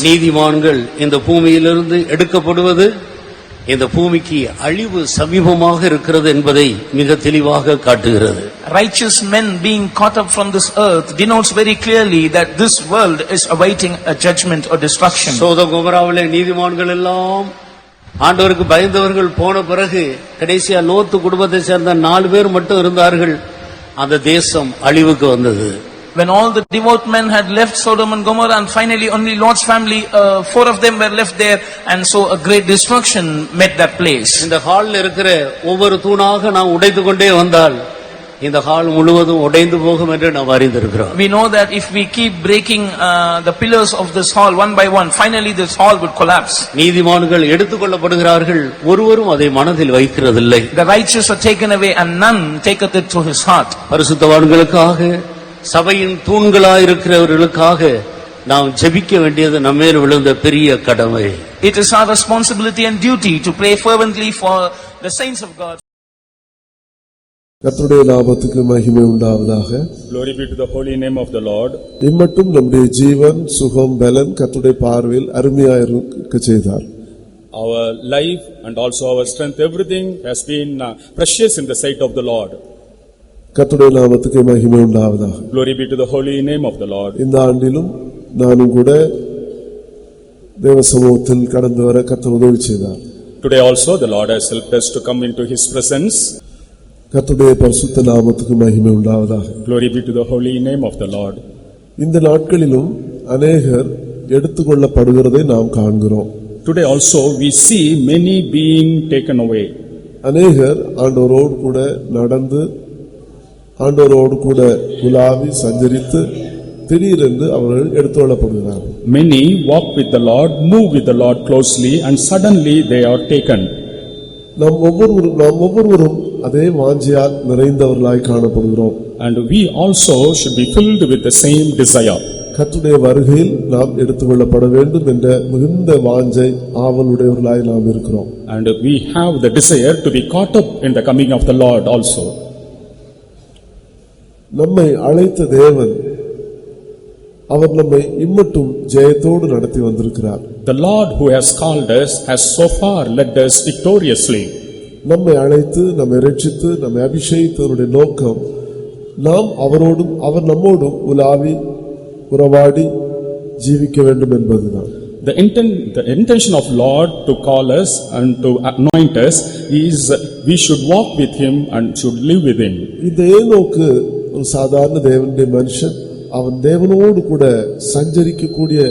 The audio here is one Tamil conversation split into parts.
நீதிமான்கள் இந்த பூமியிலிருந்து எடுக்கப்படுவது இந்த பூமிக்கு அழிவு சமீபமாக இருக்கிறது என்பதை மிக தெளிவாக காட்டுகிறது. Righteous men being caught up from this earth denotes very clearly that this world is awaiting a judgment or destruction. Sodom கொமோராவிலே நீதிமான்கள் எல்லாம் ஆண்டவருக்கு பயந்தவர்கள் போன பிறகு கடைசியா லோத்து குடும்பத்தை சேர்ந்த 4 பேர் மட்டும் இருந்தார்கள். அந்த தேசம் அழிவுக்கு வந்தது. When all the devout men had left Sodom and Gomorrah, and finally only Lot's family, 4 of them were left there, and so a great destruction met that place. இந்த ஹால்ல இருக்கிற ஒவ்வொரு தூணாக நாம் உடைத்து கொண்டே வந்தால் இந்த ஹால் முழுவதும் உடைந்து போகும் என்று நாம் அறிந்திருக்கிறோம். We know that if we keep breaking the pillars of this hall one by one, finally this hall would collapse. நீதிமான்கள் எடுத்துக்கொள்ளப்படுகிறார்கள், ஒருவரும் அதை மனதில் வைக்கிறதில்லை. The righteous are taken away and none taketh it to his heart. பரிசுத்தவான்களுக்காக சபையின் தூண்களாயிருக்கிறவர்களுக்காக நாம் ஜெபிக்க வேண்டியது நம்மேல் விழுந்த பெரிய கடமை. It is our responsibility and duty to pray fervently for the saints of God. கர்த்தருடைய நாமத்துக்கு மகிமை உண்டாவதாக. Glory be to the holy name of the Lord. இம்மட்டும் நம்முடைய ஜீவன் சுகம் பலன் கர்த்தருடைய பார்வையில் அருமையாக இருக்க செய்தார். Our life and also our strength, everything has been precious in the sight of the Lord. கர்த்தருடைய நாமத்துக்கு மகிமை உண்டாவதாக. Glory be to the holy name of the Lord. இந்த ஆண்டிலும் நானும் கூட தேவ சமூகத்தில் கடந்து வர கர்த்தர் உதவி செய்தார். Today also the Lord has helped us to come into his presence. கர்த்தருடைய பரிசுத்த நாமத்துக்கு மகிமை உண்டாவதாக. Glory be to the holy name of the Lord. இந்த நாட்களிலும் அநேகர் எடுத்துக்கொள்ளப்படுகிறதை நாம் காண்கிறோம். Today also we see many being taken away. அநேகர் ஆண்டவரோடு கூட நடந்து ஆண்டவரோடு கூட உலாவி சஞ்சரித்து திடீரென்று அவர்கள் எடுத்துக்கொள்ளப்படுகிறார்கள். Many walk with the Lord, move with the Lord closely, and suddenly they are taken. நாம் ஒவ்வொருவரும் அதே வாஞ்சையால் நிறைந்தவர்களாய் காணப்படுகிறோம். And we also should be filled with the same desire. கர்த்தருடைய வருகையில் நாம் எடுத்துக்கொள்ளப்பட வேண்டும் என்ற மிகுந்த வாஞ்சை ஆவலுடையவர்களாய் நாம் இருக்கிறோம். And we have the desire to be caught up in the coming of the Lord also. நம்மை அழைத்த தேவன் அவர் நம்மை இம்மட்டும் ஜெயத்தோடு நடத்தி வந்திருக்கிறார். The Lord who has called us has so far led us victoriously. நம்மை அழைத்து நம்மை இரட்சித்து நம்மை அபிஷேகித்தவருடைய நோக்கம் நாம் அவரோடும் அவர் நம்மோடும் உலாவி உறவாடி ஜீவிக்க வேண்டும் என்பதுதான். The intention of Lord to call us and to anoint us is we should walk with him and should live with him. இந்த ஏனோக்கு ஒரு சாதாரண தேவனுடைய மனுஷன், அவன் தேவனோடு கூட சஞ்சரிக்கக்கூடிய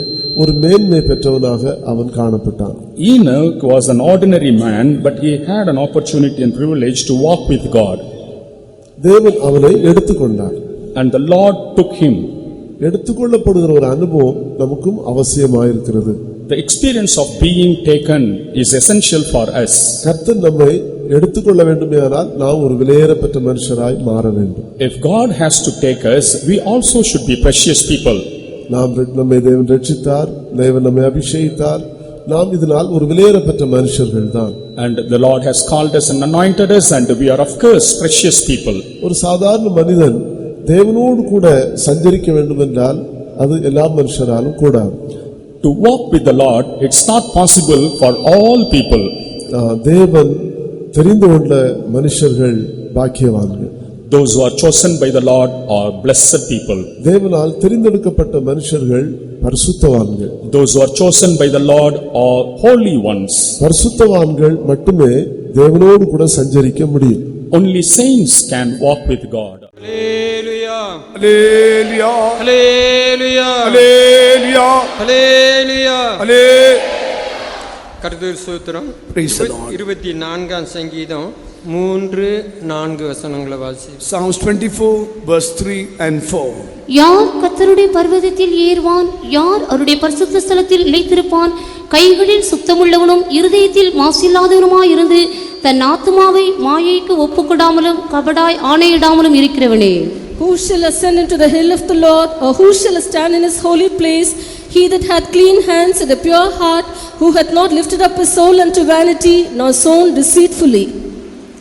ஒரு மேன்மை பெற்றவனாக அவன் காணப்பட்டான். Enoch was an ordinary man, but he had an opportunity and privilege to walk with God. தேவன் அவனை எடுத்துக்கொண்டார். And the Lord took him. எடுத்துக்கொள்ளப்படுகிற ஒரு அனுபவம் நமக்கும் அவசியமாயிருக்கிறது. The experience of being taken is essential for us. கர்த்தர் நம்மை எடுத்துக்கொள்ள வேண்டுமானால் நாம் ஒரு விலையேறப்பட்ட மனுஷராய் மாற வேண்டும். If God has to take us, we also should be precious people. நம்மை தேவன் ரட்சித்தார், தேவன் நம்மை அபிஷேகித்தார், நாம் இதனால் ஒரு விலையேறப்பட்ட மனுஷர்கள் தான். And the Lord has called us and anointed us, and we are of course precious people. ஒரு சாதாரண மனிதன் தேவனோடு கூட சஞ்சரிக்க வேண்டும் என்றால் அது எல்லா மனுஷராலும் கூடாது. To walk with the Lord, it's not possible for all people. தேவன் தெரிந்து கொண்ட மனுஷர்கள் பாக்கியவான்கள். Those who are chosen by the Lord are blessed people. தேவனால் தெரிந்தெடுக்கப்பட்ட மனுஷர்கள் பரிசுத்தவான்கள். Those who are chosen by the Lord are holy ones. பரிசுத்தவான்கள் மட்டுமே தேவனோடு கூட சஞ்சரிக்க முடியும். Only saints can walk with God. Hallelujah. Hallelujah. Hallelujah. Hallelujah. Hallelujah. Hallelujah. கர்த்தர் ஸ்தோத்திரம். Praise the Lord. 24ஆம் சங்கீதம் 3-4 வசனங்களை வாசி. Psalms 24 verse 3 and 4. யார் கர்த்தருடைய பர்வதத்தில் ஏறுவான்? யார் அவருடைய பரிசுத்த ஸ்தலத்தில் நிலைத்திருப்பான்? கைகளில் சுத்தமுள்ளவனும் இருதயத்தில் மாசில்லாதவனுமாயிருந்து தன் ஆத்துமாவை மாயைக்கு ஒப்புக்கொடாமலும் கபடாய் ஆணையிடாமலும் இருக்கிறவனே. Who shall ascend into the hill of the Lord, or who shall stand in his holy place? He that hath clean hands and a pure heart, who hath not lifted up his soul unto vanity, nor sown deceitfully.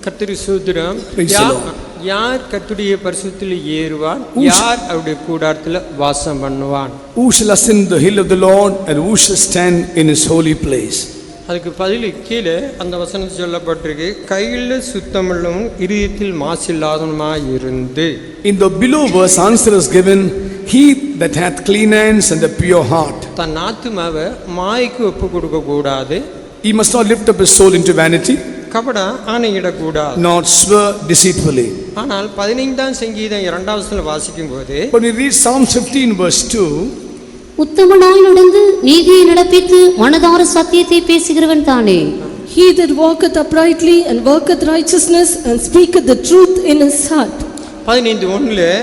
கர்த்தர் ஸ்தோத்திரம். யார் கர்த்தருடைய பரிசுத்தத்தில் ஏறுவான், யார் அவருடைய கூடாரத்தில் வாசம் பண்ணுவான்? Who shall ascend the hill of the Lord, and who shall stand in his holy place? அதுக்கு பதில் கீழே அந்த வசனம் சொல்லப்பட்டிருக்கு, கையில் சுத்தமுள்ளவன் இருதயத்தில் மாசில்லாதவனுமாய் இருந்து. In the below verse, answer is given, he that hath clean hands and a pure heart. தன் ஆத்துமாவை மாய்க்கு ஒப்பு கொடுக்க கூடாது, He must not lift up his soul into vanity, கபட ஆணையிடக்கூடாது. nor swear deceitfully. ஆனால் 15ஆம் சங்கீதம் 2ஆம் வசனம் வாசிக்கும் போது When we read Psalm 15 verse 2, உத்தமனாய் நடந்து நீதியை நடப்பித்து மனதார சத்தியத்தை பேசுகிறவன் தானே. He that walketh uprightly and worketh righteousness and speaketh the truth in his heart. 15:1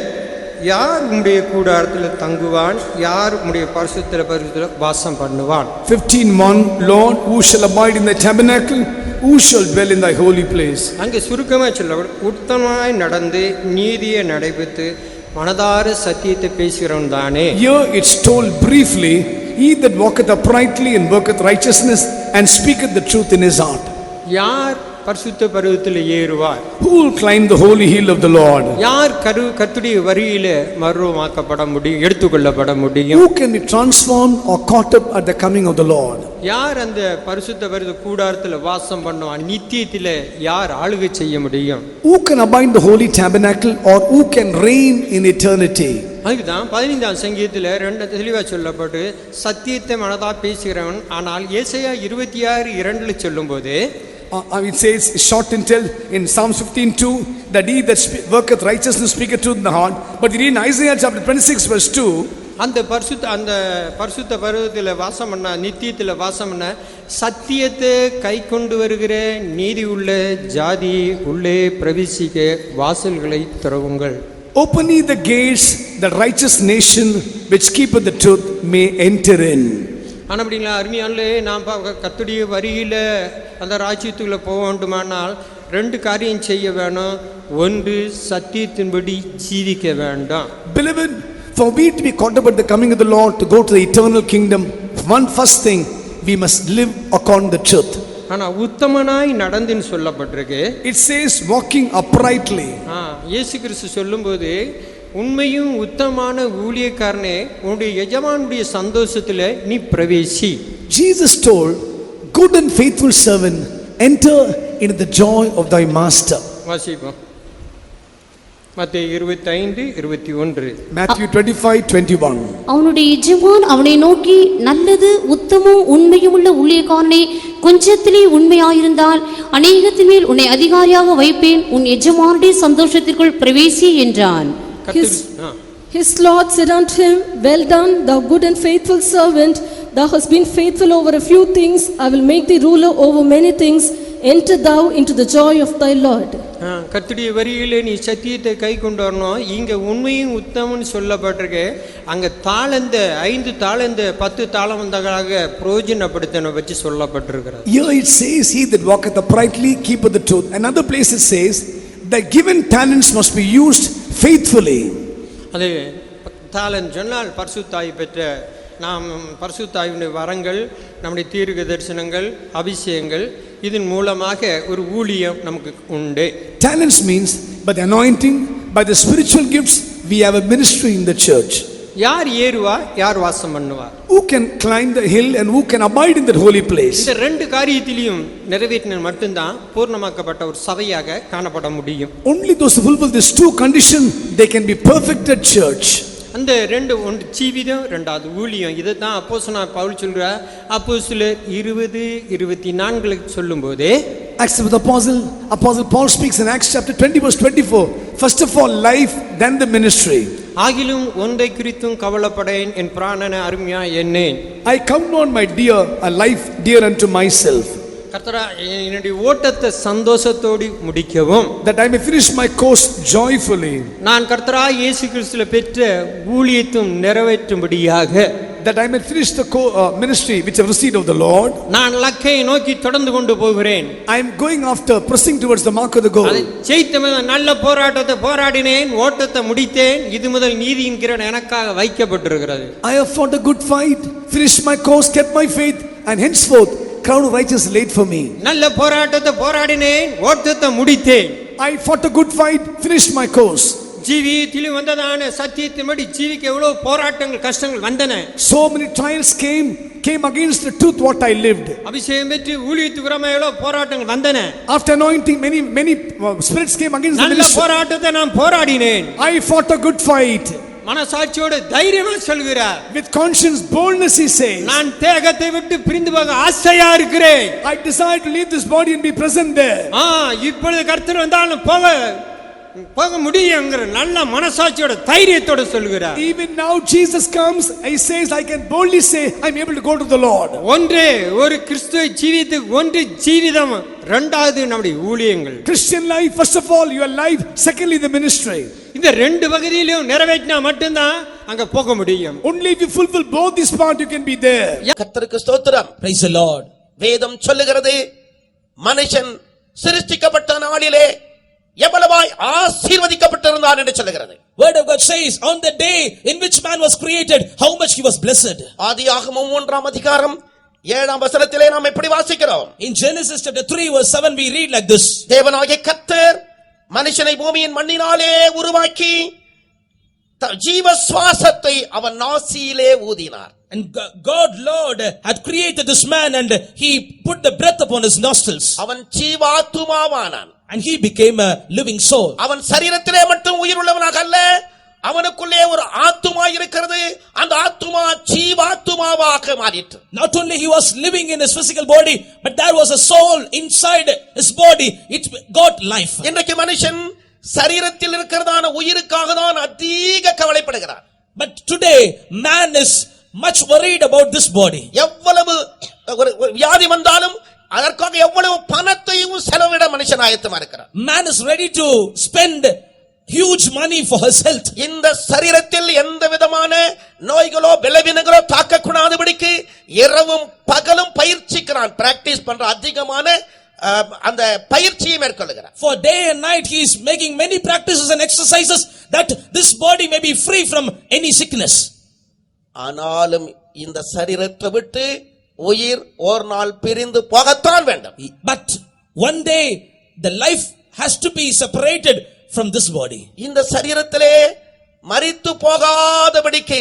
யார் உம்முடைய கூடாரத்தில் தங்குவான், யார் உம்முடைய பரிசுத்தத்தில் வாசம் பண்ணுவான்? 15:1, Lord, who shall abide in thy tabernacle? Who shall dwell in thy holy place? அங்கே சுருக்கமாக சொல்ல, உத்தமமாய் நடந்து நீதியை நடைபெற்று மனதார சத்தியத்தை பேசுகிறவன் தானே. Here it's told briefly, he that walketh uprightly and worketh righteousness and speaketh the truth in his heart. யார் பரிசுத்த பர்வதத்தில் ஏறுவார்? Who will climb the holy hill of the Lord? யார் கர்த்தருடைய வருகையிலே மறுரூபமாக்கப்பட முடியும், எடுத்துக்கொள்ளப்பட முடியும்? Who can be transformed or caught up at the coming of the Lord? யார் அந்த பரிசுத்த பர்வத கூடாரத்தில் வாசம் பண்ணுவான், நித்தியத்திலே யார் ஆளுகை செய்ய முடியும்? Who can abide in the holy tabernacle, or who can reign in eternity? அதுக்குதான் 15ஆம் சங்கீதத்தில் 2 தெளிவாக சொல்லப்பட்டு சத்தியத்தை மனதா பேசுகிறவன். ஆனால் ஏசாயா 26:2 சொல்லும்போது It says, short and tell in Psalm 15:2, that he that worketh righteousness speaketh truth in the heart. But we read in Isaiah chapter 26 verse 2, அந்த பரிசுத்த பர்வதத்தில் வாசம் பண்ண, நித்தியத்தில் வாசம் பண்ண, சத்தியத்தை கை கொண்டு வருகிற நீதி உள்ள ஜாதி உள்ளே பிரவேசிக்க வாசல்களை திறவுங்கள். open ye the gates, that righteous nation which keepeth the truth may enter in. ஆனால் அப்படிங்களா அருமையானே, நாம் கர்த்தருடைய வரியில் அந்த ராஜ்யத்துக்குள்ளே போக வேண்டுமானால் 2 காரியம் செய்ய வேணும். ஒன்று, சத்தியத்தின்படி ஜீவிக்க வேண்டாம். Beloved, for we to be caught up at the coming of the Lord, to go to the eternal kingdom, one first thing, we must live according to the truth. ஆனால் உத்தமனாய் நடந்துன்னு சொல்லப்பட்டிருக்கு. It says walking uprightly. இயேசு கிறிஸ்து சொல்லும்போது, உண்மையும் உத்தமமான ஊழியக்காரனே, உன்னுடைய எஜமானுடைய சந்தோஷத்தில் நீ பிரவேசி. Jesus told, good and faithful servant, enter into the joy of thy master. வாசிப்போம். மத்தேயு 25:21. Matthew 25:21. அவனுடைய எஜமான் அவனை நோக்கி, நல்லது உத்தமும் உண்மையும் உள்ள ஊழியக்காரனே, கொஞ்சத்திலே உண்மையாயிருந்தால் அநேகத்தின் மேல் உன்னை அதிகாரியாக வைப்பேன், உன் எஜமானுடைய சந்தோஷத்திற்குள் பிரவேசி என்றான். His Lord said unto him, well done, thou good and faithful servant. Thou hast been faithful over a few things. I will make thee ruler over many things. Enter thou into the joy of thy Lord. கர்த்தருடைய வரியிலே நீ சத்தியத்தை கை கொண்டு வரணும். இங்க உண்மையும் உத்தமம்னு சொல்லப்பட்டிருக்கு. அங்க தாளந்த 5 தாளந்த 10 தாளந்தங்களாக பிரயோஜனப்படுத்தன பற்றி சொல்லப்பட்டிருக்கிறது. Here it says, he that walketh uprightly keepeth the truth. Another place it says, the given talents must be used faithfully. அது தாளந்த் சொன்னால் பரிசுத்தாய் பெற்ற நாம், பரிசுத்தாயுடைய வரங்கள், நம்முடைய தீர்க்க தரிசனங்கள், அபிஷேகங்கள், இதன் மூலமாக ஒரு ஊழியம் நமக்கு உண்டு. Talents means by the anointing, by the spiritual gifts, we have a ministry in the church. யார் ஏறுவா, யார் வாசம் பண்ணுவார்? Who can climb the hill and who can abide in that holy place? இந்த 2 காரியத்திலையும் நிறைவேற்றின மட்டும்தான் பூர்ணமாக்கப்பட்ட ஒரு சபையாக காணப்பட முடியும். Only those who fulfill these 2 conditions, they can be perfected church. அந்த 2, ஒன்று ஜீவிதம், 2வது ஊழியம். இதை தான் அப்போஸ்தலனாகிய பவுல் சொல்றார். அப்போஸ்தலர் 20:24 சொல்லும்போது, Acts of the Apostle Paul speaks in Acts chapter 20 verse 24. First of all life, then the ministry. ஆகிலும் ஒன்றை குறித்தும் கவலைப்படேன், என் பிராணனை அருமையா எண்ணேன். I count not my dear a life dear unto myself, கர்த்தரா என்னுடைய ஓட்டத்தை சந்தோஷத்தோடு முடிக்கவும், that I may finish my course joyfully, நான் கர்த்தரா இயேசு கிறிஸ்துவிலே பெற்ற ஊழியத்தும் நிறைவேற்றும்படியாக, that I may finish the ministry which I have received of the Lord. நான் லக்கை நோக்கி தொடர்ந்து கொண்டு போகிறேன். I am going after, pressing towards the mark of the goal. ஜெயித்த நல்ல போராட்டத்தை போராடினேன், ஓட்டத்தை முடித்தேன், இது முதல் நீதியின் கிரீடம் எனக்காக வைக்கப்பட்டிருக்கிறது. I have fought a good fight, finished my course, kept my faith, and henceforth crown of righteousness laid for me. நல்ல போராட்டத்தை போராடினேன், ஓட்டத்தை முடித்தேன். I fought a good fight, finished my course. ஜீவியத்தில் வந்ததான சத்தியத்தின்படி ஜீவிக்க எவ்வளவு போராட்டங்கள் கஷ்டங்கள் வந்தன. So many trials came against the truth what I lived. அபிஷேகம் பெற்று ஊழியத்துக்கு விரோதமாக எவ்வளவு போராட்டங்கள் வந்தன. After anointing, many spirits came against the நல்ல ministry. போராட்டத்தை நான் போராடினேன். I fought a good fight. மனசாட்சியோடு தைரியமா சொல்கிறார். With conscience boldness he says, நான் தேகத்தை விட்டு பிரிந்து போக ஆசையா இருக்கிறேன். I desire to leave this body and be present there. இப்பொழுது கர்த்தர் வந்தாலும் போக முடியுங்கிற நல்ல மனசாட்சியோட தைரியத்தோட சொல்கிறார். Even now Jesus comes, he says, I can boldly say I'm able to go to the Lord. ஒரு கிறிஸ்துவ ஜீவியத்துக்கு ஒன்று ஜீவிதம், இரண்டாவது நம்முடைய ஊழியங்கள். Christian life, first of all your life, secondly the ministry. இந்த ரெண்டு பகுதியிலும் நிறைவேற்றினா மட்டும்தான் அங்க போக முடியும். Only if you fulfill both this part you can be there. கர்த்தருக்கு ஸ்தோத்திரம். Praise the Lord. வேதம் சொல்லுகிறது மனுஷன் சிருஷ்டிக்கப்பட்ட நாளிலே எவ்வளவாய் ஆசீர்வதிக்கப்பட்டிருந்தான் என்று சொல்லுகிறது. Word of God says on the day in which man was created, how much he was blessed. ஆதியாகமம் 1ஆம் அதிகாரம் 7ஆம் வசனத்திலே நாம் எப்படி வாசிக்கிறோம்? In Genesis chapter 3 verse 7 we read like this. தேவனாகிய கர்த்தர் மனுஷனை பூமியின் மண்ணினாலே உருவாக்கி ஜீவ சுவாசத்தை அவன் நாசியிலே ஊதினார். And God Lord had created this man and he put the breath upon his nostrils. அவன் ஜீவாத்துமாவானான். And he became a living soul. அவன் சரீரத்திலே மட்டும் உயிர் உள்ளவனாக அல்ல, அவனுக்குள்ளே ஒரு ஆத்துமா இருக்கிறது. அந்த ஆத்துமா ஜீவாத்துமாவாக மாறிற்று. Not only he was living in his physical body, but there was a soul inside his body. It got life. இன்றைக்கு மனுஷன் சரீரத்தில் இருக்கிறதான உயிருக்காக தான் அதிக கவலைப்படுகிறார். But today man is much worried about this body. எவ்வளவு வியாதி வந்தாலும் அதற்காக எவ்வளவு பணத்தையும் செலவிட மனுஷன் ஆயத்தமா இருக்கிறார். Man is ready to spend huge money for his health. இந்த சரீரத்தில் எந்த விதமான நோய்களோ பலவீனங்களோ தாக்க கூடாதபடிக்கு இரவும் பகலும் பயிற்சிக்கிறான், பிராக்டிஸ் பண்ற அதிகமான அந்த பயிற்சியை மேற்கொள்கிறார். For day and night he is making many practices and exercises that this body may be free from any sickness. ஆனாலும் இந்த சரீரத்தை விட்டு உயிர் ஒரு நாள் பிரிந்து போகத்தான் வேண்டும். But one day the life has to be separated from this body. இந்த சரீரத்திலே மரித்து போகாதபடிக்கு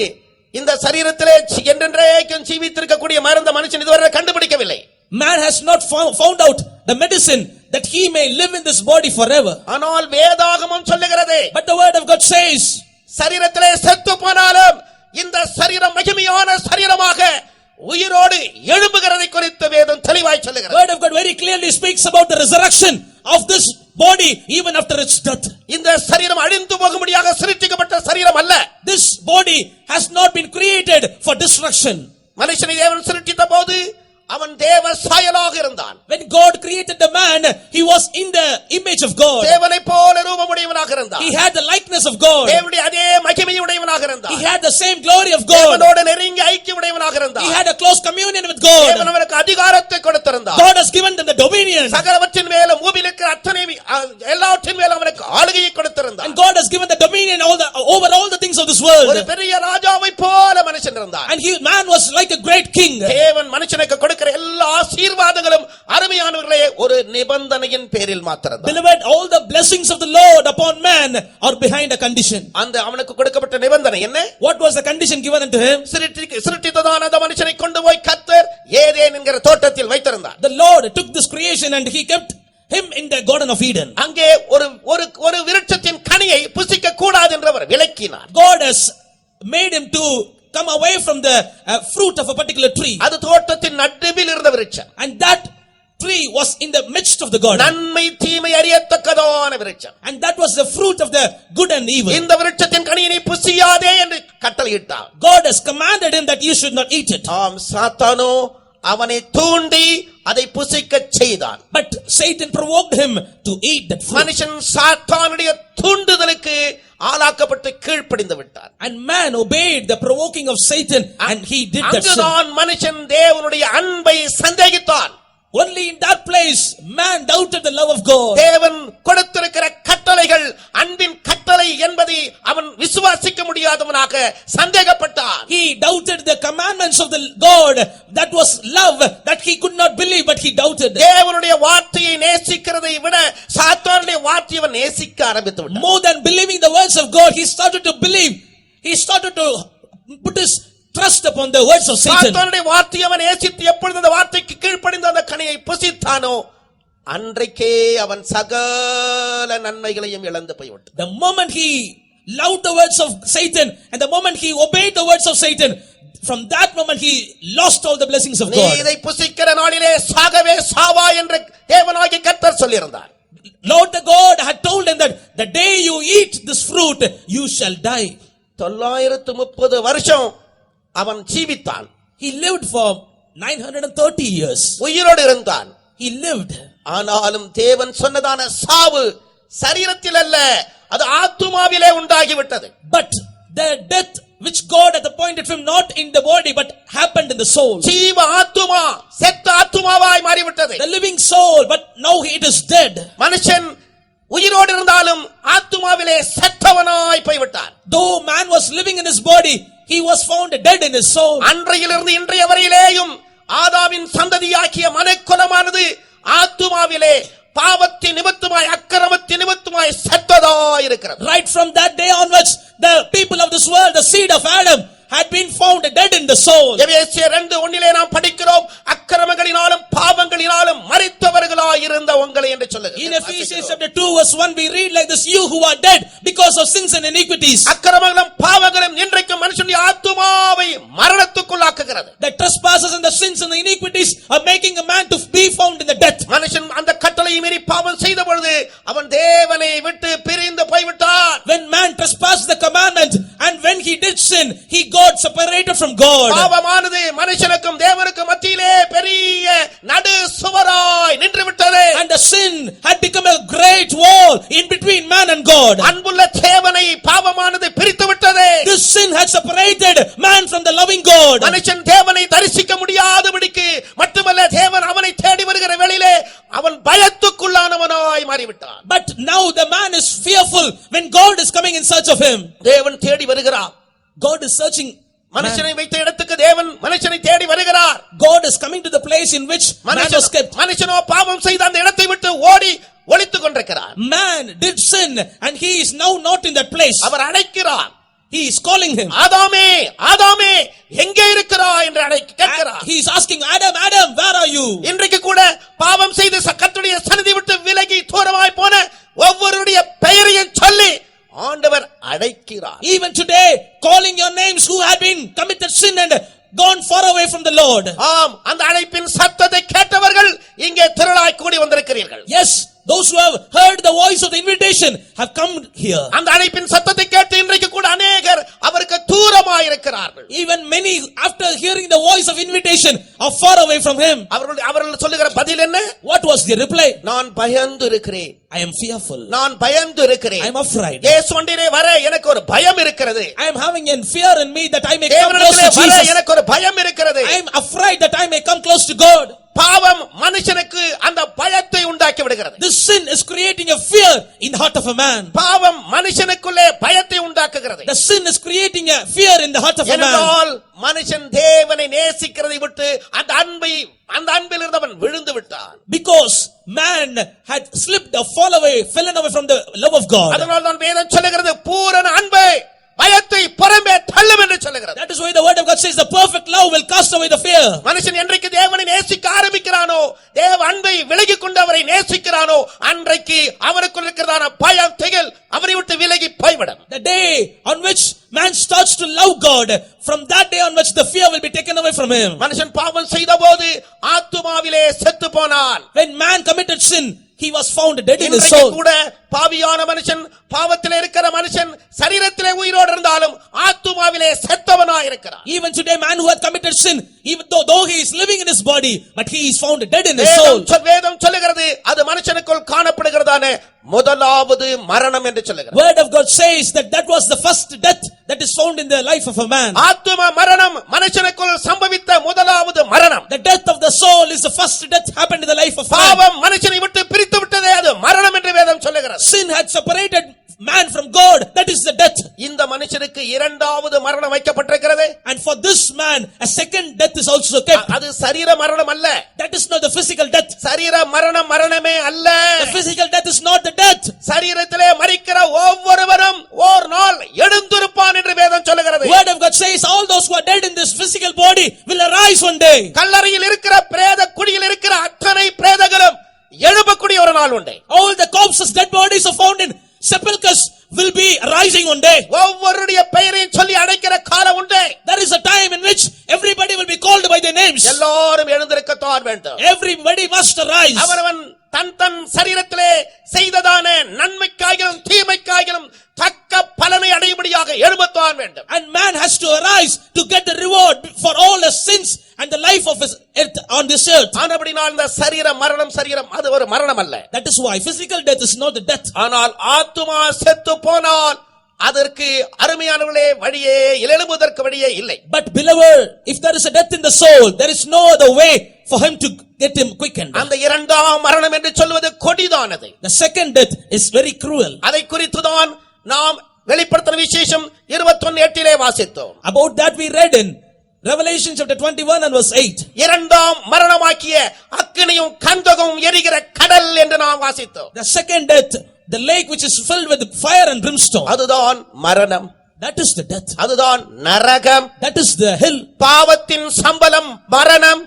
இந்த சரீரத்திலே என்றென்றைக்கும் ஜீவித்திருக்கக்கூடிய மருந்த மனுஷன் இதுவரை கண்டுபிடிக்கவில்லை. Man has not found out the medicine that he may live in this body forever. ஆனால் வேதாகமம் சொல்லுகிறது, But the word of God says, சரீரத்திலே செத்து போனாலும் இந்த சரீரம் மகிமையான சரீரமாக உயிரோடு எழும்புகிறதை குறித்து வேதம் தெளிவாய் சொல்லுகிறது. Word of God very clearly speaks about the resurrection of this body even after its death. இந்த சரீரம் அழிந்து போகும்படியாக சிருஷ்டிக்கப்பட்ட சரீரம் அல்ல. This body has not been created for destruction. மனுஷனை தேவன் சிருஷ்டித்த போது அவன் தேவ சாயலாக இருந்தான். When God created the man, he was in the image of God. தேவனை போல ரூபமுடையவனாக இருந்தான். He had the likeness of God. தேவனுடைய அதே மகிமையுடையவனாக இருந்தான். He had the same glory of God. தேவனோடு நெருங்கிய ஐக்கியமுடையவனாக இருந்தான். He had a close communion with God. தேவன் அவனுக்கு அதிகாரத்தை கொடுத்திருந்தார். God has given them the dominion. சகலவற்றின் மேலும் பூமியில் இருக்கிற அத்தனை எல்லாவற்றின் மேலும் அவனுக்கு ஆளுகையை கொடுத்திருந்தார். And God has given the dominion over all the things of this world. ஒரு பெரிய ராஜாவை போல மனுஷன் இருந்தான். And man was like a great king. தேவன் மனுஷனுக்கு கொடுக்கிற எல்லா ஆசீர்வாதங்களும் அருமையானவர்களே ஒரு நிபந்தனையின் பேரில் மாத்திரம். Beloved, all the blessings of the Lord upon man are behind a condition. அந்த அவனுக்கு கொடுக்கப்பட்ட நிபந்தனை என்ன? What was the condition given unto him? சிருஷ்டித்ததான அந்த மனுஷனை கொண்டு போய் கர்த்தர் ஏதேன் என்கிற தோட்டத்தில் வைத்திருந்தார். The Lord took this creation and he kept him in the garden of Eden. அங்கே ஒரு விருட்சத்தின் கனியை புசிக்க கூடாது என்று அவர் விலக்கினார். God has made him to come away from the fruit of a particular tree. அது தோட்டத்தின் நடுவில் இருந்த விருட்சம். And that tree was in the midst of the garden. நன்மை தீமை அறியத்தக்கதான விருட்சம். And that was the fruit of the good and evil. இந்த விருட்சத்தின் கனியை நீ புசியாதே என்று கட்டளையிட்டார். God has commanded him that you should not eat it. ஆம், சாத்தானோ அவனை தூண்டி அதை புசிக்க செய்தான். But Satan provoked him to eat that fruit. மனுஷன் சாத்தானுடைய தூண்டுதலுக்கு ஆளாக்கப்பட்டு கீழ்ப்படிந்து விட்டார். And man obeyed the provoking of Satan and he did that sin. அங்குதான் மனுஷன் தேவனுடைய அன்பை சந்தேகித்தான். Only in that place man doubted the love of God. தேவன் கொடுத்திருக்கிற கட்டளைகள் அன்பின் கட்டளை என்பதை அவன் அவன் விசுவாசிக்க முடியாதவனாக சந்தேகப்பட்டான். He doubted the commandments of the God. That was love that he could not believe, but he doubted. தேவனுடைய வார்த்தையை நேசிக்கிறதை விட சாத்தானுடைய வார்த்தையை அவன் நேசிக்க ஆரம்பித்து விட்டான். More than believing the words of God, he started to believe. He started to put his trust upon the words of Satan. சாத்தானுடைய வார்த்தையை அவன் நேசித்து எப்பொழுது அந்த வார்த்தைக்கு கீழ்ப்படிந்து அந்த கனியை புசித்தானோ அன்றைக்கே அவன் சகல நன்மைகளையும் இழந்து போய்விட்டான். The moment he loved the words of Satan and the moment he obeyed the words of Satan, from that moment he lost all the blessings of நீ God. இதை புசிக்கிற நாளிலே சாகவே சாவா என்று தேவனாகிய கர்த்தர் சொல்லியிருந்தார். Lord the God had told him that the day you eat this fruit, you shall die. 930 வருஷம் அவன் ஜீவித்தான். He lived for 930 years. உயிரோடு இருந்தான். He lived. ஆனாலும் தேவன் சொன்னதான சாவு சரீரத்தில் அல்ல, அது ஆத்துமாவிலே உண்டாகிவிட்டது. But the death which God had appointed him not in the body but happened in the soul. ஜீவ ஆத்துமா செத்த ஆத்துமாவாய் மாறிவிட்டது. The living soul, but now it is dead. மனுஷன் உயிரோடு இருந்தாலும் ஆத்துமாவிலே செத்தவனாய் போய்விட்டான். Though man was living in his body, he was found dead in his soul. அன்றையிலிருந்து இன்றைய வரையிலேயும் ஆதாமின் சந்ததியாகிய மனக்குலமானது ஆத்துமாவிலே பாவத்தின் நிமித்தமாய் அக்கிரமத்தின் நிமித்தமாய் செத்ததாய் இருக்கிறது. Right from that day onwards, the people of this world, the seed of Adam, had been found dead in the soul. எபேசியர் 2:1 நாம் படிக்கிறோம், அக்கிரமங்களினாலும் பாவங்களினாலும் மரித்தவர்களாய் இருந்த உங்களை என்று சொல்லுகிறது. In Ephesians chapter 2 verse 1 we read like this, you who are dead because of sins and iniquities. அக்கிரமங்களும் பாவங்களும் இன்றைக்கு மனுஷனுடைய ஆத்துமாவை மரணத்துக்குள்ளாக்குகிறது. The trespasses and the sins and the iniquities are making a man to be found in the death. மனுஷன் அந்த கட்டளையை மீறி பாவம் செய்த பொழுது அவன் தேவனை விட்டு பிரிந்து போய்விட்டான். When man trespassed the commandment and when he did sin, he got separated from God. பாவமானது மனுஷனுக்கும் தேவனுக்கும் மத்தியிலே பெரிய நடு சுவராய் நின்று விட்டது. And the sin had become a great wall in between man and God. அன்புள்ள தேவனை பாவமானது பிரித்து விட்டது. This sin had separated man from the loving God. மனுஷன் தேவனை தரிசிக்க முடியாதபடிக்கு மட்டுமல்ல, தேவன் அவனை தேடி வருகிற வேளையிலே அவன் பயத்துக்குள்ளானவனாய் மாறிவிட்டான். But now the man is fearful when God is coming in search of him. தேவன் தேடி வருகிறார். God is searching. மனுஷனை வைத்த இடத்துக்கு தேவன் மனுஷனை தேடி வருகிறார். God is coming to the place in which man was kept. மனுஷனோ பாவம் செய்த அந்த இடத்தை விட்டு ஓடி ஒளித்துக் கொண்டிருக்கிறார். Man did sin and he is now not in that place. அவர் அழைக்கிறார். He is calling him. ஆதாமே ஆதாமே எங்கே இருக்கிறாய் என்று கேட்கிறார். He is asking, Adam, Adam, where are you? இன்றைக்கு கூட பாவம் செய்து கர்த்தருடைய சந்நிதி விட்டு விலகி தூரமாய் போன ஒவ்வொருடைய பெயரையும் சொல்லி ஆண்டவர் அழைக்கிறார். Even today, calling your names who have been committed sin and gone far away from the Lord. ஆம், அந்த அழைப்பின் சத்தத்தை கேட்டவர்கள் இங்கே திரளாய் கூடி வந்திருக்கிறீர்கள். Yes, those who have heard the voice of the invitation have come here. அந்த அழைப்பின் சத்தத்தை கேட்டு இன்றைக்கு கூட அநேகர் அவருக்கு தூரமாய் இருக்கிறார்கள். Even many, after hearing the voice of invitation, are far away from him. அவர்கள் சொல்லுகிற பதில் என்ன? What was the reply? நான் பயந்து இருக்கிறேன். I am fearful. நான் பயந்து இருக்கிறேன். I am afraid. இயேசு வண்டிலே வர எனக்கு ஒரு பயம் இருக்கிறது. I am having a fear in me that I may come close to Jesus. எனக்கு ஒரு பயம் இருக்கிறது. I am afraid that I may come close to God. பாவம் மனுஷனுக்கு அந்த பயத்தை உண்டாக்கி விடுகிறது. This sin is creating a fear in the heart of a man. பாவம் மனுஷனுக்குள்ளே பயத்தை உண்டாக்குகிறது. The sin is creating a fear in the heart of a man. ஏனென்றால் மனுஷன் தேவனை நேசிக்கிறதை விட்டு அந்த அன்பில் இருந்தவன் விழுந்து விட்டான். Because man had slipped or fallen away from the love of God. அதனால் தான் வேதம் சொல்லுகிறது பூரண அன்பை பயத்தை புறம்பே தள்ளும் என்று சொல்லுகிறது. That is why the word of God says the perfect love will cast away the fear. மனுஷன் என்றைக்கு தேவனை நேசிக்க ஆரம்பிக்கிறானோ, தேவ அன்பை விலகிக் கொண்டு அவரை நேசிக்கிறானோ, அன்றைக்கு அவனுக்குள் இருக்கிறதான பயம் திகில் அவரை விட்டு விலகி போய்விடும். The day on which man starts to love God, from that day on which the fear will be taken away from him. மனுஷன் பாவம் செய்தபோது ஆத்துமாவிலே செத்து போனான். When man committed sin, he was found dead in his soul. கூட பாவியான மனுஷன், பாவத்திலே இருக்கிற மனுஷன் சரீரத்திலே உயிரோடு இருந்தாலும் ஆத்துமாவிலே செத்தவனாய் இருக்கிறான். Even today, man who had committed sin, even though he is living in his body, but he is found dead in his soul. வேதம் சொல்லுகிறது அது மனுஷனுக்குள் காணப்படுகிறதான முதலாவது மரணம் என்று சொல்லுகிறது. Word of God says that was the first death that is found in the life of a man. ஆத்தும மரணம் மனுஷனுக்குள் சம்பவித்த முதலாவது மரணம். The death of the soul is the first death happened in the life of man. பாவம் மனுஷனை விட்டு பிரித்து விட்டதே அது மரணம் என்று வேதம் சொல்லுகிறது. Sin had separated man from God, that is the death. இந்த இவனுக்கு இரண்டாவது மரணம் வைக்கப்பட்டிருக்கிறது. And for this man a second death is also kept. அது சரீர மரணம் அல்ல. That is not the physical death. சரீர மரணம் மரணமே அல்ல. The physical death is not the death. சரீரத்திலே மரிக்கிற ஒவ்வொருவரும் ஒரு நாள் எழுந்திருப்பான் என்று வேதம் சொல்லுகிறது. Word of God says all those who are dead in this physical body will arise one day. கல்லறையில் இருக்கிற பிரேத குழியில் இருக்கிற அத்தனை பிரேதங்களும் எழும்பக்கூடிய ஒரு நாள் உண்டு. All the corpses, dead bodies are found in sepulchres will be rising one day. ஒவ்வொருடைய பெயரையும் சொல்லி அழைக்கிற காலம் உண்டு. There is a time in which everybody will be called by their names. எல்லாரும் எழுந்திருக்கத்தான் வேண்டும். Everybody must arise. அவரவன் தன் தன் சரீரத்திலே செய்ததான நன்மைக்காகிலும் தீமைக்காகிலும் தக்க பலனை அடையும்படியாக எழும்பத்தான் வேண்டும். And man has to arise to get the reward for all his sins and the life of his earth on this earth. ஆனபடினால் இந்த சரீர மரணம் அது ஒரு மரணம் அல்ல. That is why physical death is not the death. ஆனால் ஆத்துமா செத்து போனால் அதற்கு அருமையானவர்களே வழியே எழும்புவதற்கு வழியே இல்லை. But beloved, if there is a death in the soul, there is no other way for him to get him quickened. அந்த இரண்டாம் மரணம் என்று சொல்வது கொடிதானது. The second death is very cruel. அதை குறித்துதான் நாம் வெளிப்படுத்தின விசேஷம் 21:8 வாசித்தோம். About that we read in Revelation chapter 21 and verse 8. இரண்டாம் மரணமாக்கிய அக்கினியும் கந்தகமும் எரிகிற கடல் என்று நாம் வாசித்தோம். The second death, the lake which is filled with fire and brimstone. அதுதான் மரணம். That is the death. அதுதான் நரகம். That is the hell. பாவத்தின் சம்பளம் மரணம்.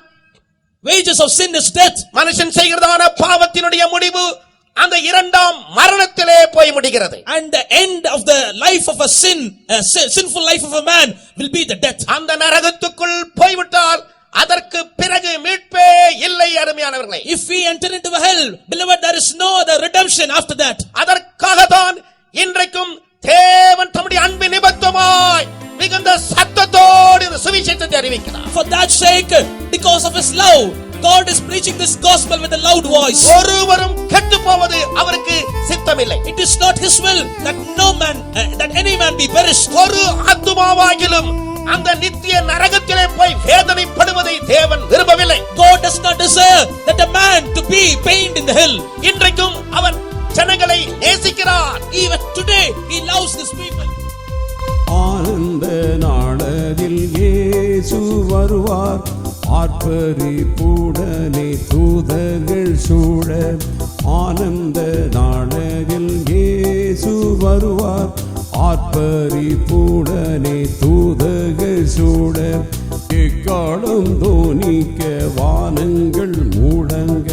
Wages of sin is death. மனுஷன் செய்கிறதான பாவத்தினுடைய முடிவு அந்த இரண்டாம் மரணத்திலே போய் முடிகிறது. And the end of the life of a sinful life of a man will be the death. அந்த நரகத்துக்குள் போய்விட்டால் அதற்கு பிறகு மீட்பே இல்லை அருமையானவர்களே. If we enter into the hell, beloved, there is no other redemption after that. அதற்காகத்தான் இன்றைக்கும் தேவன் தம்முடைய அன்பின் நிமித்தமாய் மிகுந்த சத்தத்தோடு இந்த சுவிசேஷத்தை அறிவிக்கிறார். For that sake, because of his love, God is preaching this gospel with a loud voice. ஒருவரும் கெட்டு போவது அவருக்கு சித்தமில்லை. It is not his will that no man that any man be perished. ஒரு ஆத்துமாவாகிலும் அந்த நித்திய நரகத்திலே போய் வேதனைப்படுவதை தேவன் விரும்பவில்லை. God does not desire that a man to be pained in the hell. இன்றைக்கும் அவன் ஜனங்களை நேசிக்கிறார். Even today he loves his people. ஆனந்த நாளதில் இயேசு வருவார், ஆர்ப்பரிப்புடனே தூதர்கள் சூழ. ஆனந்த நாளதில் இயேசு வருவார், ஆர்ப்பரிப்புடனே தூதர்கள் சூழ. எக்காலம் தோனிக்க வானங்கள் மூடங்க,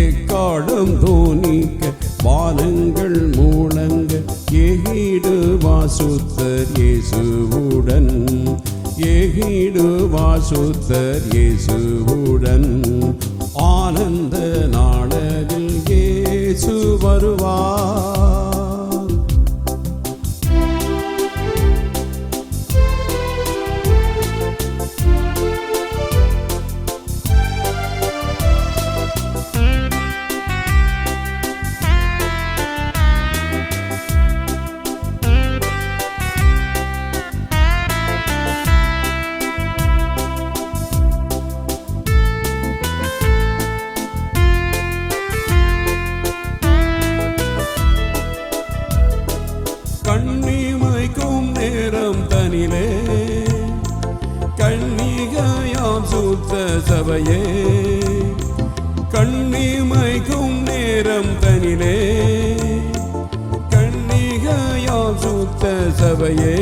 எக்காலம் தோனிக்க வானங்கள் மூடங்க. ஏகிடு வாசுத்தர் இயேசுவுடன், ஏகிடு வாசுத்தர் இயேசுவுடன். ஆனந்த நாளதில் இயேசு வருவார். கண்ணிமைக்கும் நேரம் தனிலே கண்ணிகையாம் சுத்த சபையே, கண்ணிமைக்கும் நேரம் தனிலே கண்ணிகையாம் சுத்த சபையே.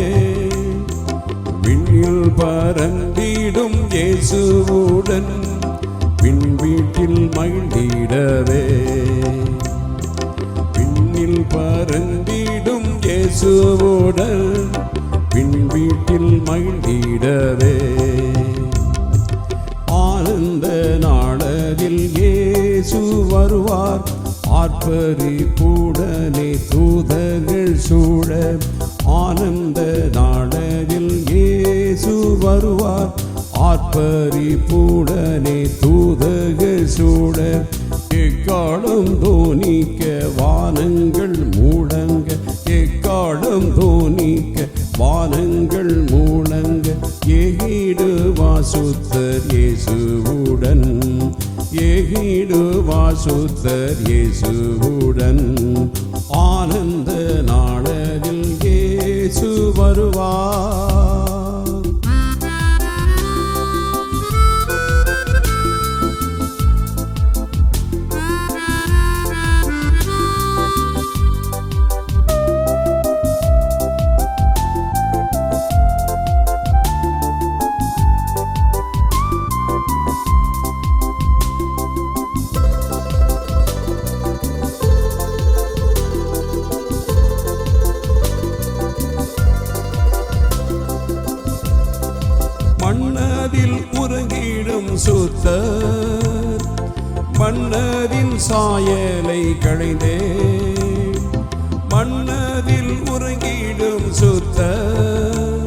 விண்ணில் பறந்திடும் இயேசுவுடன் விண் வீட்டில் மகிழ்ந்திடவே. விண்ணில் பறந்திடும் இயேசுவுடன் விண் வீட்டில் மகிழ்ந்திடவே. ஆனந்த நாளதில் இயேசு வருவார், ஆர்ப்பரிப்புடனே தூதர்கள் சூழ. ஆனந்த நாளதில் இயேசு வருவார், ஆர்ப்பரிப்புடனே தூதர்கள் சூழ. எக்காலம் தோனிக்க வானங்கள் மூடங்க, எக்காலம் தோனிக்க வானங்கள் மூடங்க. ஏகிடு வாசுத்தர் இயேசுவுடன், ஏகிடு வாசுத்தர் இயேசுவுடன். ஆனந்த நாளதில் இயேசு வருவார். மன்னதில் உறங்கிடும் சுத்தர் மன்னதின் சாயலை களைந்தே. மன்னதில் உறங்கிடும் சுத்தர்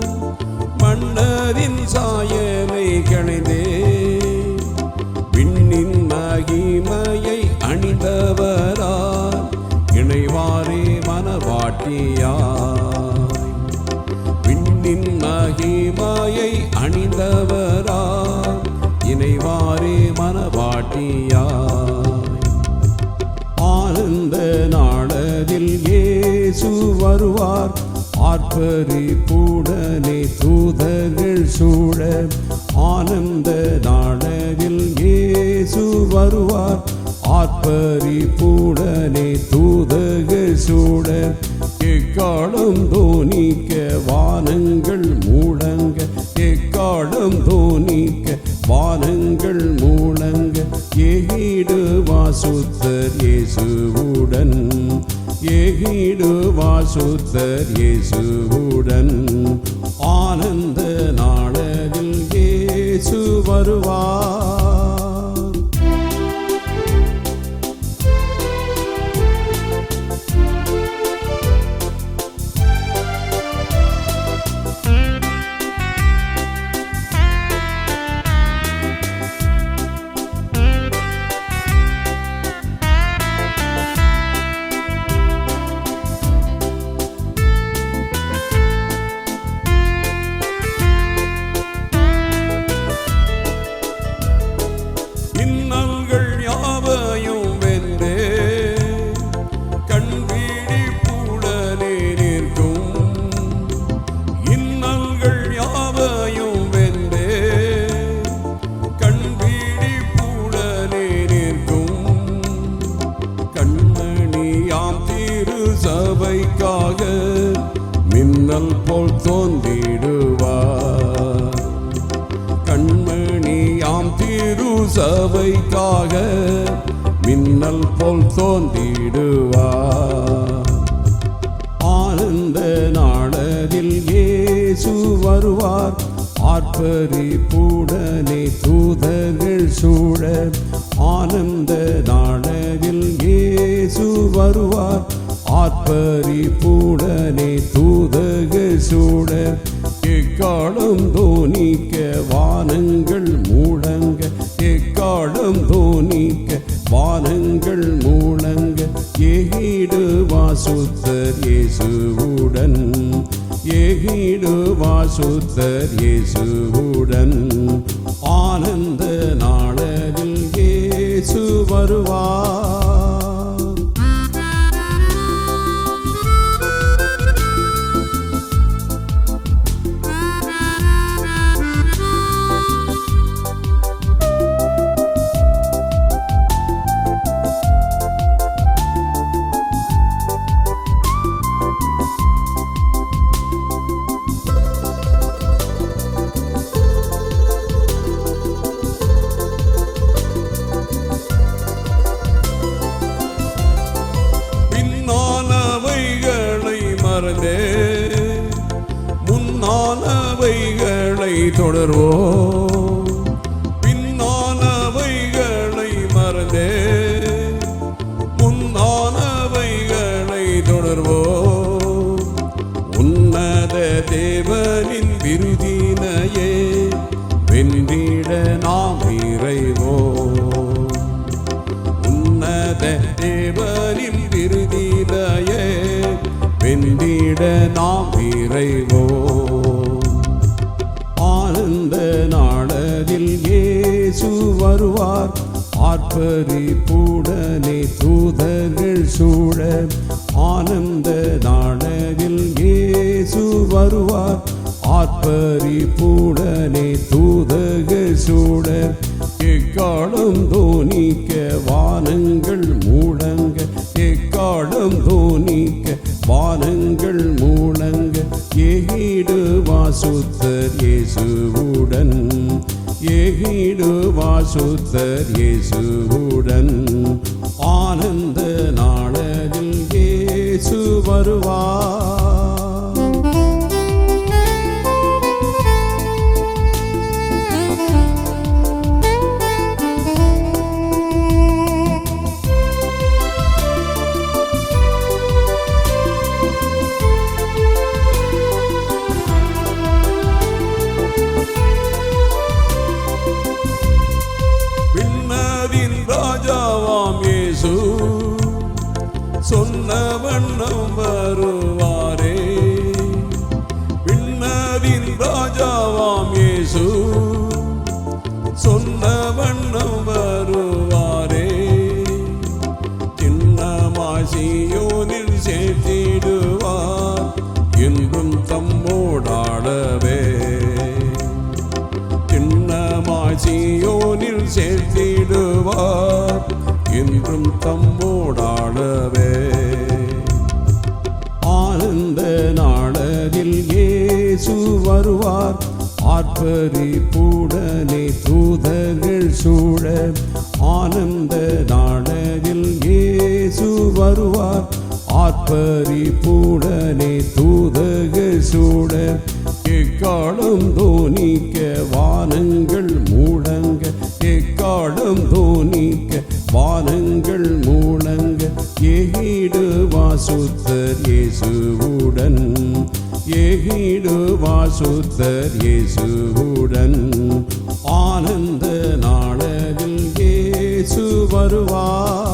மன்னதின் சாயலை களைந்தே. விண்ணின் மகிமையை அணிந்தவரால் இணைவாரே மனவாட்டியாய். விண்ணின் மகிமையை அணிந்தவரால் இணைவாரே மனவாட்டியாய். ஆனந்த நாளதில் இயேசு வருவார். ஆர்ப்பரிப்புடனே தூதர்கள் சூழ. ஆனந்த நாளதில் இயேசு வருவார். ஆர்ப்பரிப்புடனே தூதர்கள் சூழ. எக்காலம் தோனிக்க வானங்கள் மூடங்க. எக்காலம் தோனிக்க வானங்கள் மூடங்க. ஏகிடுவா சுத்தர் இயேசுவுடன். ஏகிடுவா சுத்தர் இயேசுவுடன். ஆனந்த நாளதில் இயேசு வருவார். இன்னல்கள் யாவையும் வென்றே கண்விழிப்புடனே நிற்கும். இன்னல்கள் யாவையும் வென்றே கண்விழிப்புடனே நிற்கும். கண்மணியாம் திரு சபைக்காக மின்னல் போல் தோன்றிடுவார். கண்மணியாம் திரு சபைக்காக மின்னல் போல் தோன்றிடுவார். ஆனந்த நாளதில் இயேசு வருவார். ஆர்ப்பரிப்புடனே தூதர்கள் சூழ. ஆனந்த நாளதில் இயேசு வருவார். ஆர்ப்பரிப்புடனே தூதர்கள் சூழ. எக்காலம் தோனிக்க வானங்கள் மூடங்க. எக்காலம் தோனிக்க வானங்கள் மூடங்க. ஏகிடுவா சுத்தர் இயேசுவுடன். ஏகிடுவா சுத்தர் இயேசுவுடன். ஆனந்த நாளதில் இயேசு வருவார். மறந்தே முன்னானவைகளை தொடர்வோம். பின்னானவைகளை மறந்தே முன்னானவைகளை தொடர்வோம். உன்னத தேவனின் விருதினையே வென்றிட நாம் இறைவோம். உன்னத தேவனின் விருதினையே வென்றிட நாம் இறைவோம். ஆனந்த நாளதில் இயேசு வருவார். ஆர்ப்பரிப்புடனே தூதர்கள் சூழ. ஆனந்த நாளதில் இயேசு வருவார் ஆர்ப்பரிப்புடனே தூதர்கள் சூட எக்காலம் தோனிக்க வானங்கள் முழங்க எக்காலம் தோனிக்க வானங்கள் முழங்க ஏகிடு வாசுத்தர் இயேசுவுடன் ஏகிடு வாசுத்தர் இயேசுவுடன் ஆனந்த நாளில் இயேசு வருவார். விண்ணதின் ராஜாவாம் இயேசு சொன்ன வண்ணம் வருவாரே. விண்ணதின் ராஜாவாம் இயேசு சொன்ன வண்ணம் வருவாரே. சின்னமாய் சீயோனில் சேர்த்திடுவார் என்றும் தம்மோடாடவே. சின்னமாய் சீயோனில் சேர்த்திடுவார் என்றும் தம்மோடாடவே. ஆனந்த நாளில் இயேசு வருவார் ஆர்ப்பரிப்புடனே தூதர்கள் சூழ. ஆனந்த நாளில் இயேசு வருவார் ஆர்ப்பரிப்புடனே தூதர்கள் சூழ. எக்காலம் தோனிக்க வானங்கள் முழங்க எக்காலம் தோனிக்க வானங்கள் முழங்க ஏகிடு வாசுத்தர் இயேசுவுடன் ஏகிடு வாசுத்தர் இயேசுவுடன் ஆனந்த நாளில் இயேசு வருவார்.